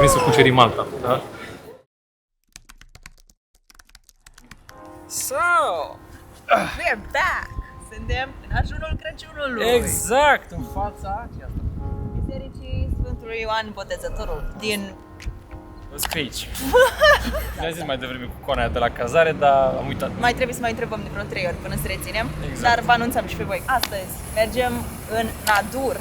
venit să cucerim Malta. Da? So, We're back! Suntem în ajunul Crăciunului! exact, în fața Bisericii Sfântului Ioan Botezătorul din... scrie aici. Mi-a zis mai devreme cu coana de la cazare, dar am uitat. Mai trebuie să mai întrebăm de vreo 3 ori până să reținem, Exact. dar vă anunțăm și pe voi. Astăzi mergem în Nadur,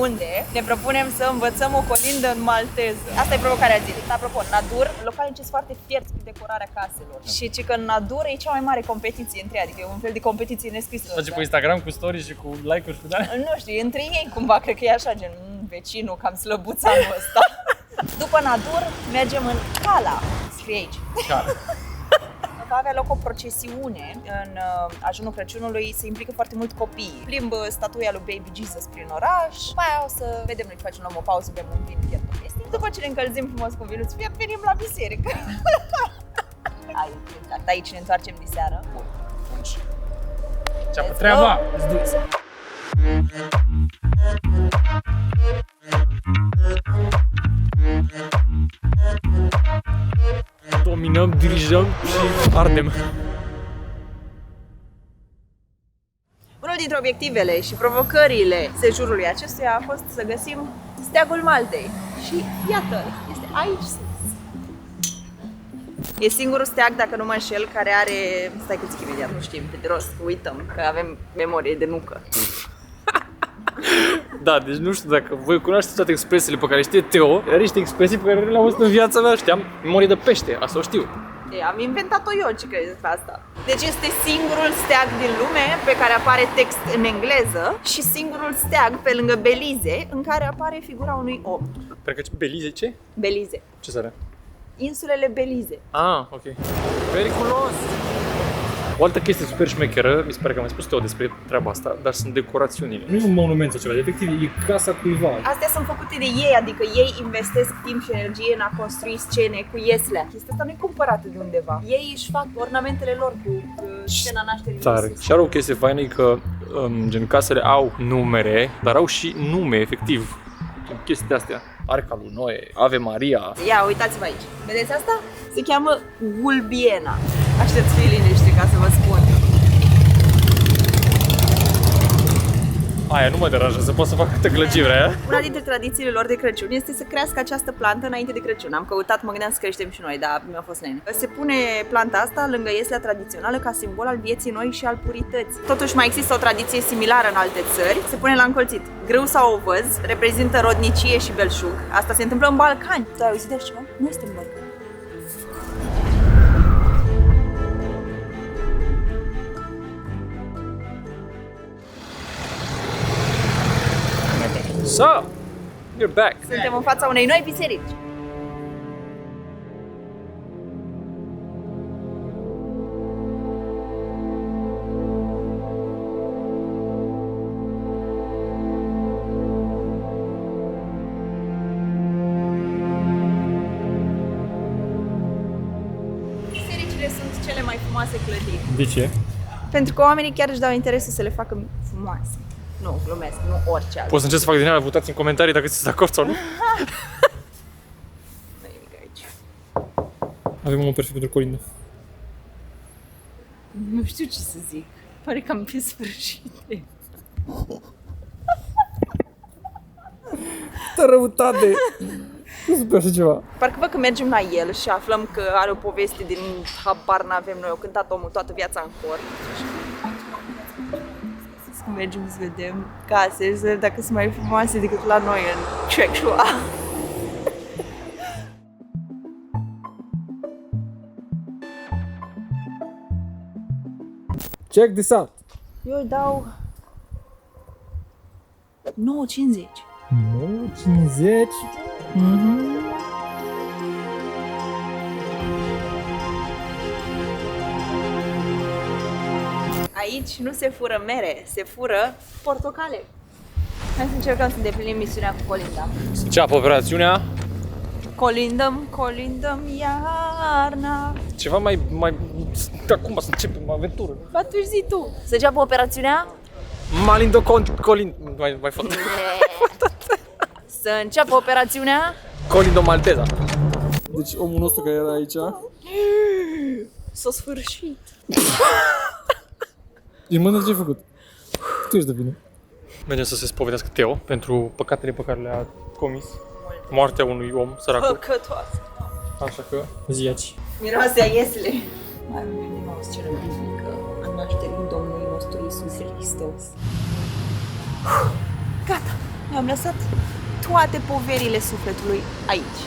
unde ne propunem să învățăm o colindă în malteză. Asta e provocarea zilei. Apropo, Nadur, local în ce sunt foarte fierți cu decorarea caselor. Și ci că în Nadur e cea mai mare competiție între ei, adică e un fel de competiție nescrisă. Face pe Instagram cu stories și cu like-uri și cu de-alea? Nu știu, între ei cumva, cred că e așa, gen, vecinul, cam slăbuț anul ăsta. După Nadur, mergem în Cala, scrie aici. Care? Va avea loc o procesiune în ajunul Crăciunului, se implică foarte mult copii. Plimbă statuia lui Baby Jesus prin oraș, mai aia o să vedem, noi facem o pauză, bem un vin fiert cu chestii. După ce ne încălzim frumos cu vinuț fiert, venim la biserică. Aici ne întoarcem de seară. Bun. Ce-apă treaba? Let's do it. Dominăm, dirijăm și ardem. Unul dintre obiectivele și provocările sejurului acestuia a fost să găsim steagul Maltei. Și iată, este aici sus. E singurul steag, dacă nu mă înșel, care are... Stai că zic imediat, nu știm, pe de rost, uităm, că avem memorie de nucă. Da, deci nu știu dacă voi cunoașteți toate expresiile pe care știe Teo, dar niște expresii pe care le-am auzit în viața mea, știam memorie de pește, asta o știu. Am inventat-o eu, ce credeți pe asta? Deci este singurul steag din lume pe care apare text în engleză și singurul steag pe lângă Belize în care apare figura unui om. Cred că Belize ce? Belize. Ce sare? Insulele Belize. Ah, ok. Periculos! O altă chestie super șmecheră, mi se pare că am mai spus Teo despre treaba asta, dar sunt decorațiunile. Nu e un monument sau ceva, efectiv e casa cuiva. Astea sunt făcute de ei, adică ei investesc timp și energie în a construi scene cu ieslea. Chestia asta nu e cumpărată de undeva. Ei își fac ornamentele lor cu scena nașterii lui Tare. Iisus. Și are o chestie faină, e că gen casele au numere, dar au și nume, efectiv. Chestia astea. Arca lui Noe, Ave Maria. Ia, uitați-vă aici. Vedeți asta? Se cheamă Gulbiena. Aștept să fii liniște ca să vă spun. Aia nu mă deranjează, pot să fac câte glăgiri vrea. Una dintre tradițiile lor de Crăciun este să crească această plantă înainte de Crăciun. Am căutat, mă gândeam să creștem și noi, dar mi-a fost nene. Se pune planta asta lângă ieslea tradițională ca simbol al vieții noi și al purității. Totuși mai există o tradiție similară în alte țări. Se pune la încolțit. Grâu sau ovăz reprezintă rodnicie și belșug. Asta se întâmplă în Balcani. Tu ai auzit de ceva? Nu este în Balcani. So, you're back. Suntem în fața unei noi biserici. Bisericile sunt cele mai frumoase clădiri. De ce? Pentru că oamenii chiar își dau interesul să le facă frumoase. Nu, glumesc, nu orice altceva. Poți să încerci să fac din alea, votați în comentarii dacă sunteți de acord sau nu? Nu e nimic aici. Avem un perfect pentru colindă. Nu știu ce să zic. Pare cam pe sfârșite.Tă răutate! Nu sunt pe așa ceva. Parcă văd că mergem la el și aflăm că are o poveste din habar n-avem noi. O cântat omul toată viața în cor. Să mergem să vedem case, să vedem dacă sunt mai frumoase decât la noi în Checșua. Check this out! Eu îi dau 9,50. 50. Aici nu se fură mere, se fură portocale. Hai să încercăm să îndeplinim misiunea cu colinda. Să înceapă operațiunea. Colindăm, colindăm iarna. Ceva mai... Acum să începem aventură. Ba tu zi tu. Să înceapă operațiunea? Malindo Colin... Mai fost. Să înceapă operațiunea? Colindo Malteza. Deci omul nostru care era aici... S-a sfârșit. Ești mândră ce ai făcut? Tu ești de vină. Mergem să se spovedească Teo pentru păcatele pe care le-a comis. Moartea unui om săracul. Păcătoasă. Așa că zi aici. Miroase a iesle. Mai mult gândim o scenă biblică a nașterii Domnului nostru Iisus Hristos. Gata, mi-am lăsat toate poverile sufletului aici.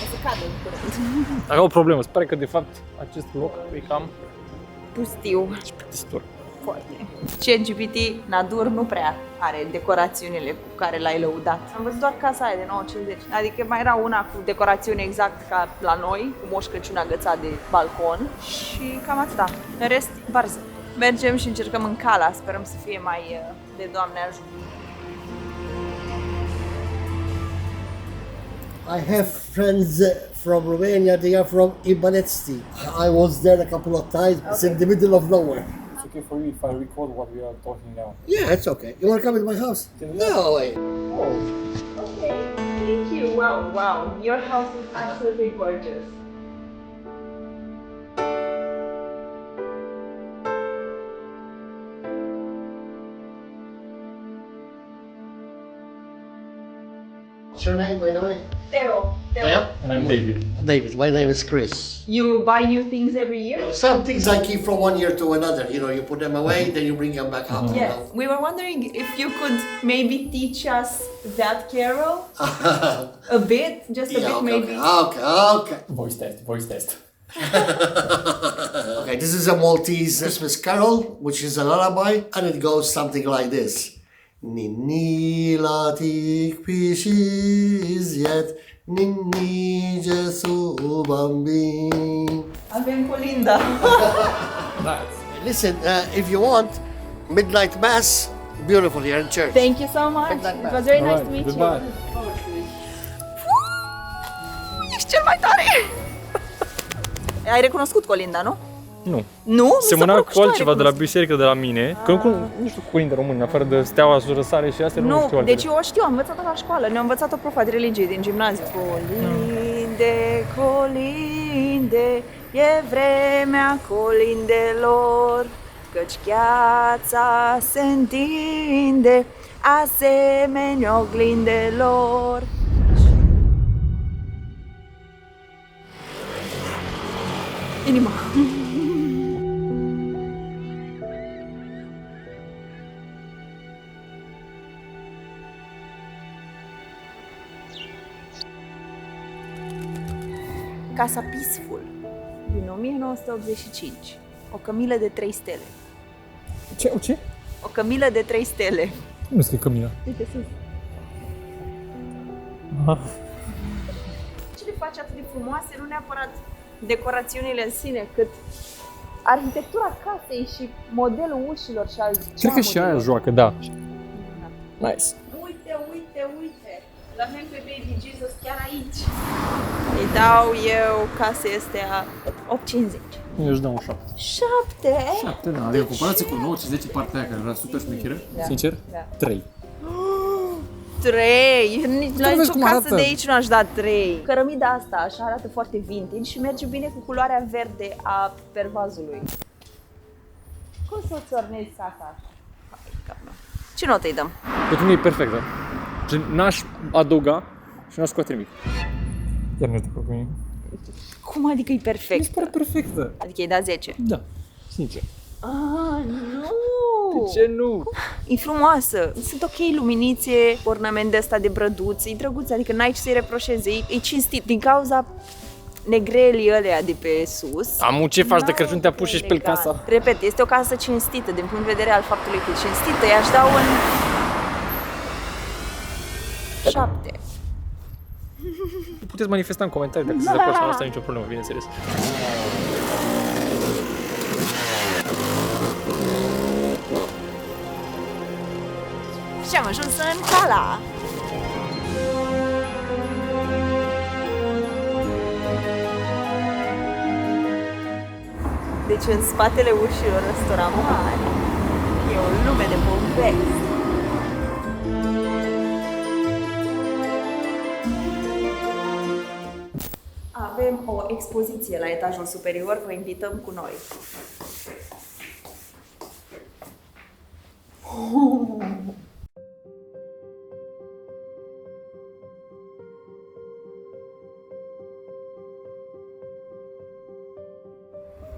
O să cadă în curând. Avea o problemă, se pare că de fapt acest loc e cam Pustiu. plictisitor. Foarte. ChatGPT, Nadur, nu prea are decorațiunile cu care l-ai lăudat. Am văzut doar casa aia de 950. Adică mai era una cu decorațiune exact ca la noi, cu Moș Crăciun agățat de balcon și cam atâta. În rest, varză. Mergem și încercăm în Cala, sperăm să fie mai de Doamne ajută. I have friends from Romania. They are from Ibanetsti. I was there a couple of times. It's in the middle of nowhere. It's okay for you if I record what we are talking now. Yeah, it's okay. You want to come to my house? No way. Okay, thank you. Wow. Your house is absolutely gorgeous. What's your name, by the way? Teo. I'm David. David. My name is Chris. You buy new things every year? Some things I keep from one year to another. You know, you put them away, then you bring them back up. you Yes. know. We were wondering if you could maybe teach us that carol a bit, just a Yeah, bit okay, maybe. okay. Voice test. Okay, this is a Maltese Christmas carol, which is a lullaby, and it goes something like this. Ninni latik pishiziet, ninni Jesu bambin. Avem colinda. Nice. Listen, if you want, midnight mass, beautiful here in church. Thank you so much. It was very nice to meet Goodbye. you. Ești cel mai tare! Ai recunoscut colinda, nu? Nu. Nu? Semăna cu altceva de la biserică de la mine. Că nu știu colinde români, în afară de steaua răsare și astea, nu știu Nu, altele. deci eu o știu, am învățat-o la școală. Ne-a învățat-o profa de religie din gimnaziu. Colinde, colinde, e vremea colindelor, căci gheața se întinde asemenea oglindelor. Inima. Casa Peaceful din 1985. O cămilă de 3 stele. Ce? O cămilă de 3 stele. Nu scrie Cămina. Uite sus. Ce le face atât de frumoase, nu neapărat decorațiunile în sine, cât arhitectura casei și modelul ușilor și al Cred că și aia joacă, da. Nice. Uite. L-avem pe Baby Jesus chiar aici. Îi dau eu casa este a 8,50. Eu își dau un 7. 7? 7, da. Adică comparație cu 9 și 10 partea aia care era super șmecheră. Da. Sincer, Da. 3. 3! La vezi nicio cum casă arată? de aici nu aș da 3. Cărămida asta așa arată foarte vintage și merge bine cu culoarea verde a pervazului. Cum să o ornezi casa așa? Hai, capna. Ce notă îi dăm? Pentru mine e perfectă. Gen, n-aș adăuga și n-aș scoate nimic. Chiar nu știu cu mine. Cum adică e Mi se perfect? pare perfectă. Adică îi da 10? Da, sincer. Nu! Ce nu? E frumoasă, sunt ok luminițe, ornament de ăsta de brăduț, e drăguț, adică n-ai ce să-i reproșezi, e cinstit. Din cauza negrelii alea de pe sus. Amu, ce faci de Crăciun? Te-a pus și pe elegant. casa. Repet, este o casă cinstită, din punct de vedere al faptului că e cinstită, i-aș da un 7. Puteți manifesta în comentarii dacă sunteți de acord sau nu, asta e nicio problemă, bineînțeles. Și am ajuns în Cala. Deci în spatele ușilor ăstora mari e o lume de povesti. avem o expoziție la etajul superior, vă invităm cu noi.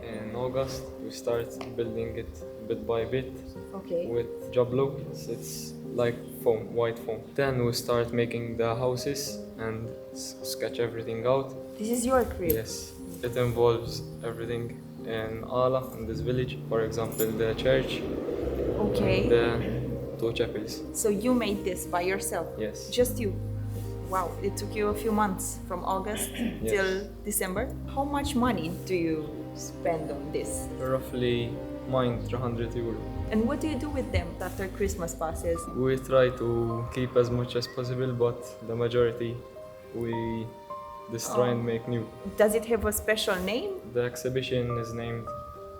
In August, we start building it bit by bit Ok. with Jablo. It's like foam, white foam. Then we start making the houses and sketch everything out. This is your crib. Yes, it involves everything in Ala, in this village. For example, the church, Ok. the two chapels. So you made this by yourself? Yes. Just you? Wow, it took you a few months from August Yes. till December. How much money do you spend on this? Roughly mine 300 euro. And what do you do with them after Christmas passes? We try to keep as much as possible, but the majority we destroy and make new. Does it have a special name? The exhibition is named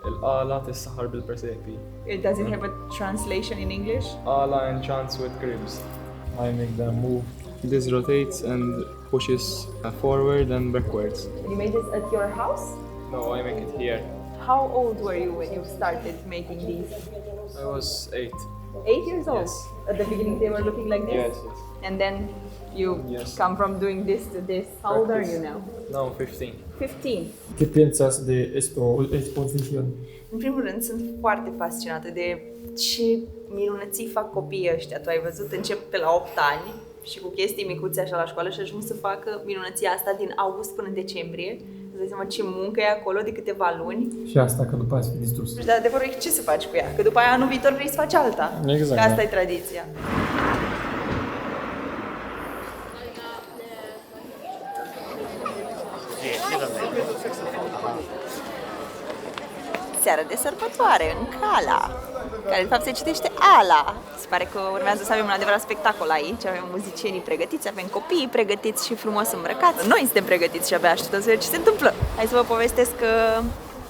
الآلات السحر بالبرسيبي. Does it have a translation in English? Ala enchants with cribs. I make them move. This rotates and pushes forward and backwards. You made this at your house? No, I make it here. How old were you when you started making these? I was 8. 8 years old? Yes. At the beginning they were looking like this? Yes, yes. And then you Yes. come from doing this to this. How old are you now? Now 15. 15. ¿Qué piensas de esta exposición? În primul rând, sunt foarte fascinată de ce minunății fac copiii ăștia. Tu ai văzut, încep pe la 8 ani și cu chestii micuțe așa la școală și ajung să facă minunăția asta din august până în decembrie. Îți dai seama ce muncă e acolo de câteva luni. Și asta că după aceea să fie distrus. Dar adevărul e ce să faci cu ea? Că după aia anul viitor vrei să faci alta. Exact, Că asta da. e tradiția. Seară de sărbătoare în Cala, care de fapt se citește Ala. Se pare că urmează să avem un adevărat spectacol aici, avem muzicienii pregătiți, avem copiii pregătiți și frumos îmbrăcați. Noi suntem pregătiți și abia așteptăm să vedem ce se întâmplă. Hai să vă povestesc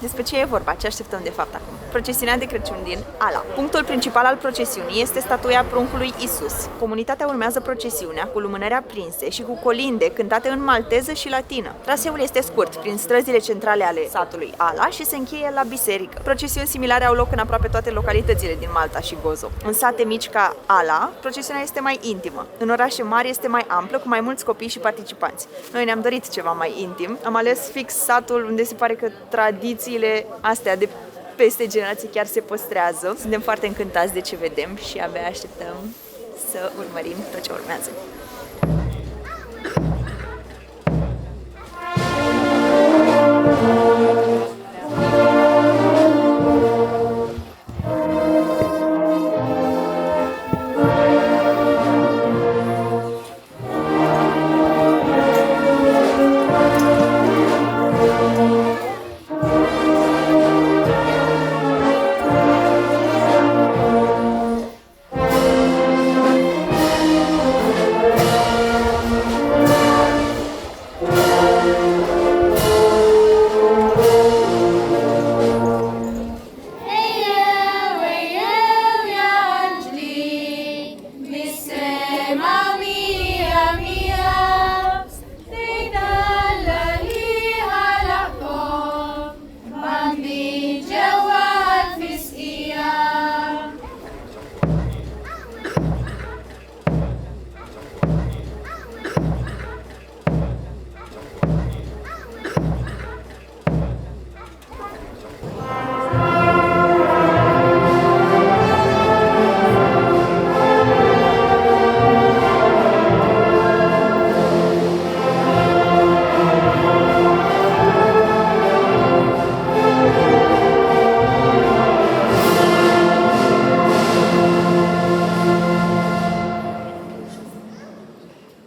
despre ce e vorba, ce așteptăm de fapt acum. Procesiunea de Crăciun din Ala. Punctul principal al procesiunii este statuia pruncului Isus. Comunitatea urmează procesiunea cu lumânări aprinse și cu colinde cântate în malteză și latină. Traseul este scurt, prin străzile centrale ale satului Ala și se încheie la biserică. Procesiuni similare au loc în aproape toate localitățile din Malta și Gozo. În sate mici ca Ala, procesiunea este mai intimă. În orașe mari este mai amplă, cu mai mulți copii și participanți. Noi ne-am dorit ceva mai intim. Am ales fix satul unde se pare că tradițiile astea de peste generații chiar se păstrează. Suntem foarte încântați de ce vedem și abia așteptăm să urmărim tot ce urmează.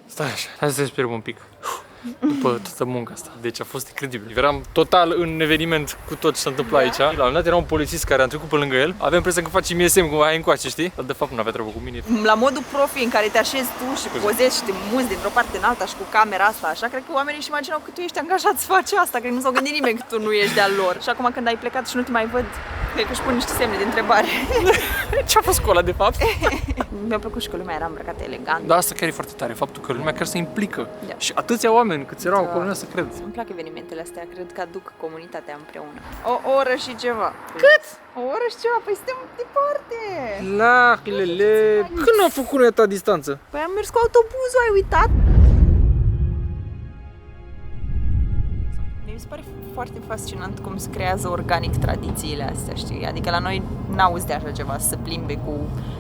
Stai așa, hai să respirăm un pic. După toată munca asta. Deci a fost incredibil. Eram total în eveniment cu tot ce s-a întâmplat aici. La un moment dat era un polițist care a trecut pe lângă el. Aveam impresia că face mie semn cum ai încoace, știi? Dar de fapt nu avea treabă cu mine. La modul profi în care te așezi tu și pozezi și te muzi dintr-o parte în alta și cu camera asta, așa, cred că oamenii își imaginau că tu ești angajat să faci asta, cred că nu s-au gândit nimeni că tu nu ești de-al lor. Și acum când ai plecat și nu te mai văd, Cred că își pun niște semne de întrebare. Ce-a fost cu ăla, de fapt? Mi-a plăcut și că lumea era îmbrăcată elegant. Dar asta chiar e foarte tare, faptul că lumea chiar se implică. Da. Și atâția oameni câți erau acolo, nu să cred. Îmi plac evenimentele astea, cred că aduc comunitatea împreună. O oră și ceva. Cât? O oră și ceva? Păi suntem departe. La hilele. Când am făcut noi atâta distanță? Păi am mers cu autobuzul, ai uitat? Mi se pare foarte fascinant cum se creează organic tradițiile astea, știi? Adică la noi n-auzi de așa ceva, să se plimbe cu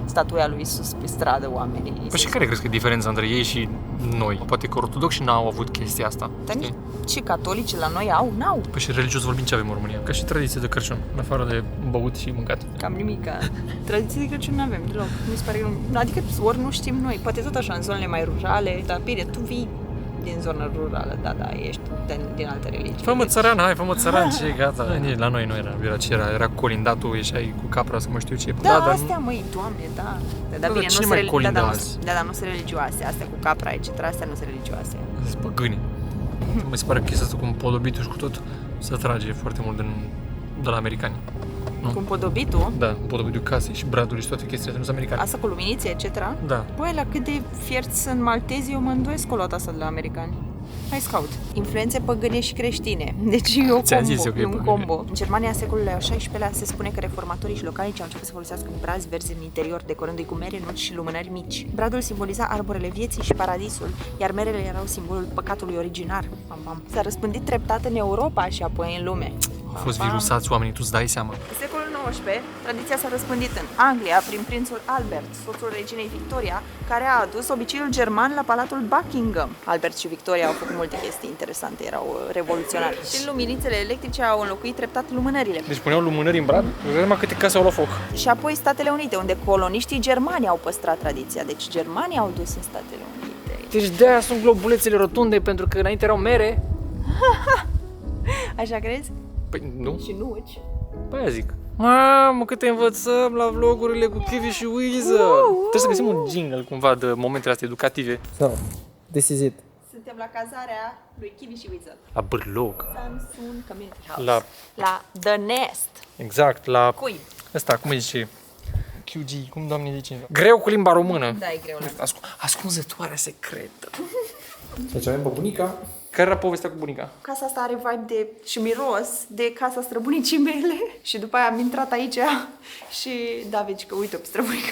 statuia lui Iisus pe stradă oamenii. Păi și care crezi că e diferența între ei și noi? Poate că ortodoxi n-au avut chestia asta. Dar Știi? nici și catolici la noi au? N-au. Păi și religios vorbind ce avem în România? Ca și tradiție de Crăciun, în afară de băut și mâncat. Cam nimic. Tradiții de Crăciun nu avem deloc. Mi se pare că nu. Adică ori nu știm noi. Poate tot așa în zonele mai rurale. Dar bine, tu vii din zona rurală, da, ești din alte religii. Fă-mă țăran, hai, fă-mă țăran, ce gata. Nici la noi nu era colindatul, ieșai cu capra, să mă știu ce. Da, dar astea, măi, Doamne, da. Dar bine, cine nu mai sunt colindă dar azi? dar nu sunt religioase. Astea cu capra, etc. Astea nu sunt religioase. Sunt păgâni. Mi se pare că chestia asta cu podobitul și cu tot se trage foarte mult de la americani. Nu? Cu împodobitul, Da, podobitul casei și bradul și toate chestiile nu sunt americani. asta cu luminițe, etc. Da. Băi, la cât de fierți sunt maltezi, eu mă îndoiesc că o luat asta de la americani. Hai scout. Influențe păgâne și creștine. Deci e o Ți-am zis combo, eu că e e un păgâne. combo. În Germania, secolului al XVI-lea, se spune că reformatorii și localnici au început să folosească brazi verzi în interior, decorându-i cu mere, nuci și lumânări mici. Bradul simboliza arborele vieții și paradisul, iar merele erau simbolul păcatului originar. Pam, pam. S-a răspândit treptat în Europa și apoi în lume. Au fost virusați oamenii, tu îți dai seama. În secolul XIX, tradiția s-a răspândit în Anglia prin prințul Albert, soțul reginei Victoria, care a adus obiceiul german la Palatul Buckingham. Albert și Victoria au făcut multe chestii interesante, erau revoluționari. Și luminițele electrice au înlocuit treptat lumânările. Deci puneau lumânări în brad? Eu vedeam câte case au luat foc. Și apoi Statele Unite, unde coloniștii germani au păstrat tradiția. Deci germanii au dus în Statele Unite. Deci de-aia sunt globulețele rotunde, pentru că înainte erau mere. Așa crezi? Păi nu. Și nuci. Păi aia zic. Mamă, cât te învățăm la vlogurile cu Kiwi și Weezer. Trebuie să găsim un jingle cumva de momentele astea educative. So, this is it. Suntem la cazarea lui Kiwi și Weasel. La bârlog. Samsung Community House. La- La The Nest. Exact, la Cui? ăsta, cum îi zice? QG, cum doamne zice? Greu cu limba română. Da, e greu. Ascunzătoarea secretă. Deci avem pe bunica. Care era povestea cu bunica? Casa asta are vibe de și miros de casa străbunicii mele și după aia am intrat aici și da, vezi că uite pe străbunica.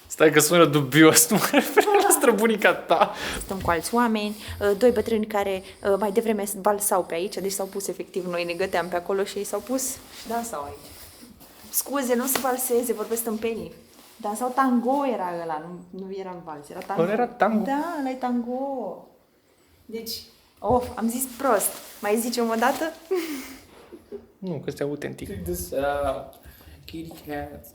Stai că sună dubios, nu mă refer la străbunica ta. Stăm cu alți oameni, doi bătrâni care mai devreme valsau pe aici, deci s-au pus efectiv, noi ne găteam pe acolo și ei s-au pus și dansau aici. Scuze, nu se valseze, vorbesc tâmpenii. Dansau tango era ăla, nu era în vals, era tango. Ăla era tango? Da, ăla e tango. Deci, am zis prost. Mai zicem o dată? Nu, că este autentic. Kitty cat.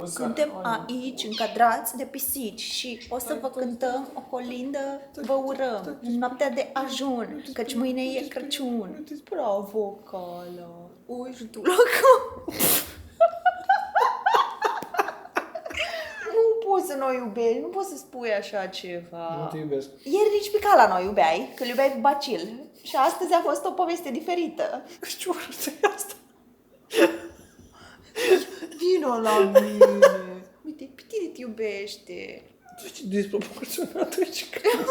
Suntem aici încadrați de pisici și o să vă cântăm o colindă, vă urăm în noaptea de ajun, căci mâine e Crăciun. Bravo, Cala! Uși tu la Nu poți să nu iubești, nu poți să spui așa ceva. Nu te iubesc. Ieri nici pe Cala nu iubeai, că îl iubeai pe Bacil. Și astăzi a fost o poveste diferită. Ce urât e asta? Vino la mine! Uite, pe tine te iubește. Ce disproporționat aici. Cred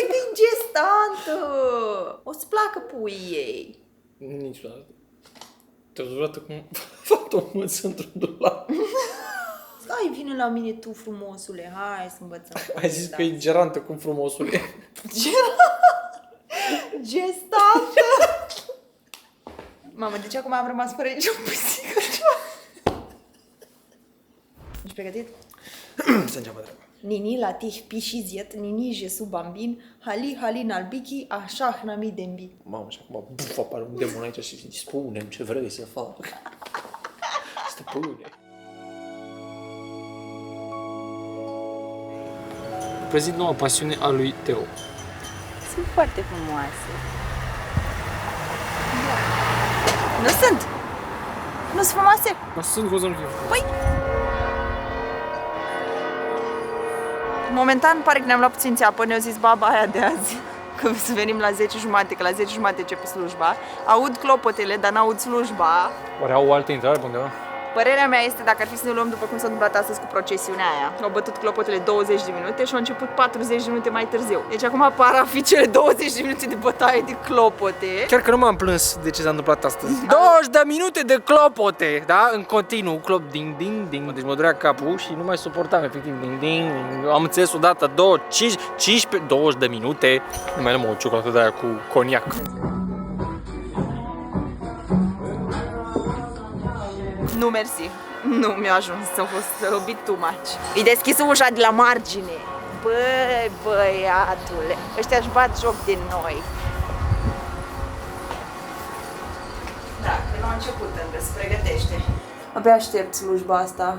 că e gestantă. O-ți placă puii ei. Niciodată. Te-au durat cum fapt o mâță într-un dulap. Hai, vine la mine tu, frumosule. Hai să învățăm. Ai zis că e gerantă cum frumosul e. Gestantă! Mamă, deci acum am rămas fără niciun pisică. Ești pregătit? Să înceapă treaba. Nini latih piși ziet, nini jesu bambin, hali halin albiki, așa hnami dembi. Mamă, și acum buf, apare un demon aici și spune-mi ce vrei să fac. Stăpâne. Prezint noua pasiune a lui Teo. Sunt foarte frumoase. Da. Nu sunt! Nu sunt frumoase? Mă sunt cum să nu fiu. Păi... Momentan pare că ne-am luat puțin țeapă, ne-a zis baba aia de azi că să venim la 10:30, că la 10:30 începe slujba. Aud clopotele, dar n-aud slujba. Oare au o altă intrare pe undeva? Părerea mea este, dacă ar fi să ne luăm după cum s-a întâmplat astăzi cu procesiunea aia, au bătut clopotele 20 de minute și au început 40 de minute mai târziu. Deci acum par a fi cele 20 de minute de bătaie de clopote. Chiar că nu m-am plâns de ce s-a întâmplat astăzi. 20 de minute de clopote, da? În continuu, clop, ding, ding, ding. Deci mă durea capul și nu mai suportam, efectiv, ding, ding, ding. Am înțeles odată, 15, 20 de minute. Nu mai am o ciocolată de aia cu coniac. Nu, mersi. Nu mi-a ajuns, a fost a bit too much. E deschis ușa de la margine. Băi, băiatule, ăștia își bat joc de noi. Da, că nu a început încă, se pregătește. Abia aștept slujba asta.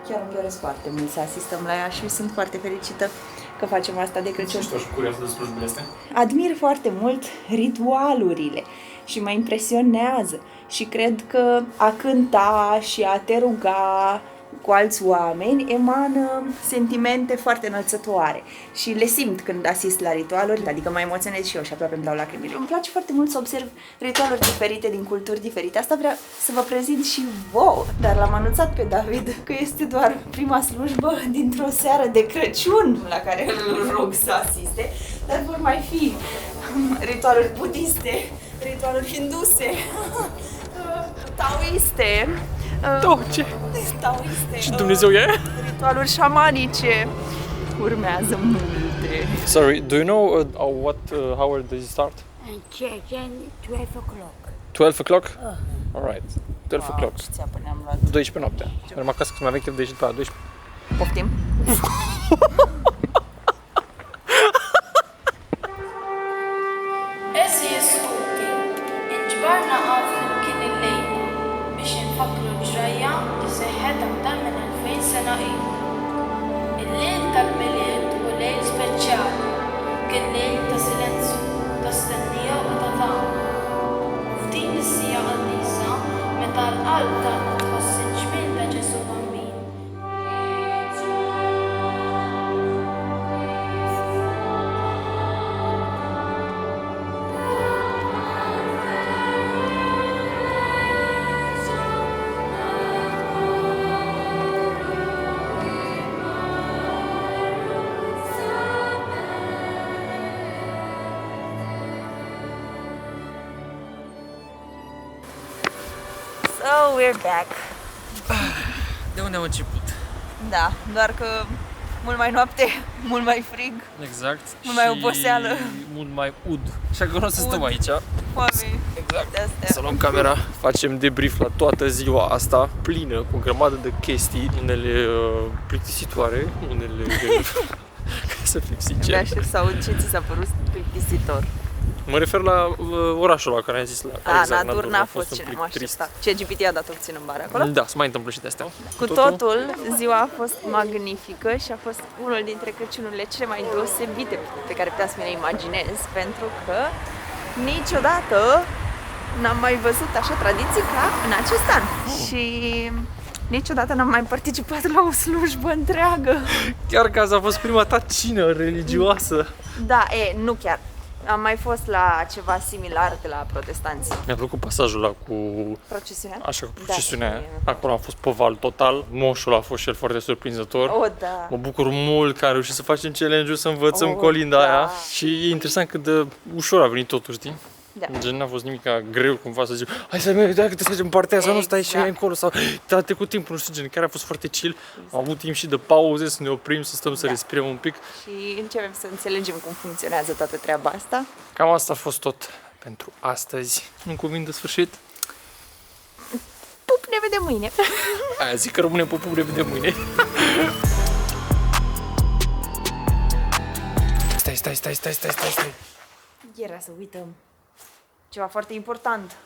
Chiar îmi doresc foarte mult să asistăm la ea și sunt foarte fericită că facem asta de Crăciun. Ești curioasă de slujbele astea? Admir foarte mult ritualurile și mă impresionează și cred că a cânta și a te ruga cu alți oameni emană sentimente foarte înălțătoare și le simt când asist la ritualuri, adică mă emoționez și eu și aproape îmi dau lacrimile. Îmi place foarte mult să observ ritualuri diferite din culturi diferite. Asta vreau să vă prezint și vouă, dar l-am anunțat pe David că este doar prima slujbă dintr-o seară de Crăciun la care îl rog să asiste, dar vor mai fi ritualuri budiste, ritualuri hinduse, taoiste, Ce? taoiste, Și Dumnezeu e? ritualuri șamanice. Urmează multe. Sorry, do you know how early does it start? And check in 12 o'clock. 12 o'clock? Alright, 12 o'clock. Ce țeapă ne-am luat. 12 noaptea. Mergem acasă că mai avem chef de ieșit pe la 12. Poftim? Eżis tutti, inġbarna għaw fl-imkien il-lejla biex infakru ġrajja li seħħet aktar minn 2000 sena ilu. Il-lejl tal-miliet u lejl speċjali, kien lejl ta' silenzju, ta' stennija u ta' tama. U f'din is-sija qadisa meta l-qalb tagħna tħoss il-ġmien ta' Ġesu bambin. So we're back. De unde am început? Da, doar că mult mai noapte, mult mai frig, Exact. Mult mai și oboseală. Mult mai ud. Așa că nu o să stăm aici. foame. Exact. De-astea. Să luăm camera, facem debrief la toată ziua asta, plină, cu o grămadă de chestii, unele plictisitoare, unele... ca să fiu Abia sincer. aștept să aud ce ți s-a părut plictisitor. Mă refer la orașul ăla care am zis la Natur n-a fost ce un ne-am pic trist. așteptat. ChatGPT a dat opțiune în bară acolo. Da, se mai întâmplă și de astea. Cu totul, ziua a fost magnifică și a fost unul dintre Crăciunurile cele mai deosebite pe care putea să mi le imaginez, pentru că niciodată n-am mai văzut așa tradiții ca în acest an. Și niciodată n-am mai participat la o slujbă întreagă. Chiar că azi a fost prima ta cină religioasă. Da, nu chiar. Am mai fost la ceva similar de la protestanți. Mi-a plăcut pasajul ăla cu... Procesiunea? Așa, cu procesiunea aia. Da, Acolo am fost pe val total. Moșul a fost și el foarte surprinzător. Oh, da. Mă bucur mult că am reușit să facem challenge-ul, să învățăm colinda da. aia. Și e interesant cât de ușor a venit totul, știi? Da. Gen, n-a fost nimic greu cumva să zic hai să mergem, dacă trebuie să mergem partea asta, nu stai și mai încolo sau a trecut timpul, nu știu, gen, chiar a fost foarte chill. Am avut timp și de pauze, să ne oprim, să stăm să respirăm un pic. Și începem să înțelegem cum funcționează toată treaba asta. Cam asta a fost tot pentru astăzi. Un cuvânt de sfârșit. Pup, ne vedem mâine! Aia zic că rămânem pe pup, ne vedem mâine. Stai. Era să uităm ceva foarte important.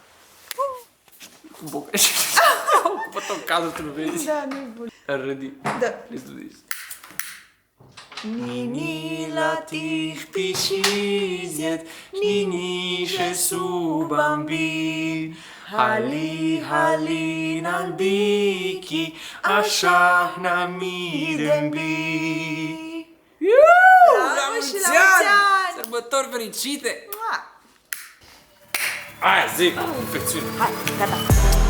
București. Ocupat o cadru, tu nu vezi? Da, nu-i bun. Are ready? Da. Let's do this. Nini latih pisizet, nini Jesu bambin, hali halin albiki, așa namidem bli. La mulți ani! Sărbători fericite! Mua! Aia zic, infecțiune. Hai, gata.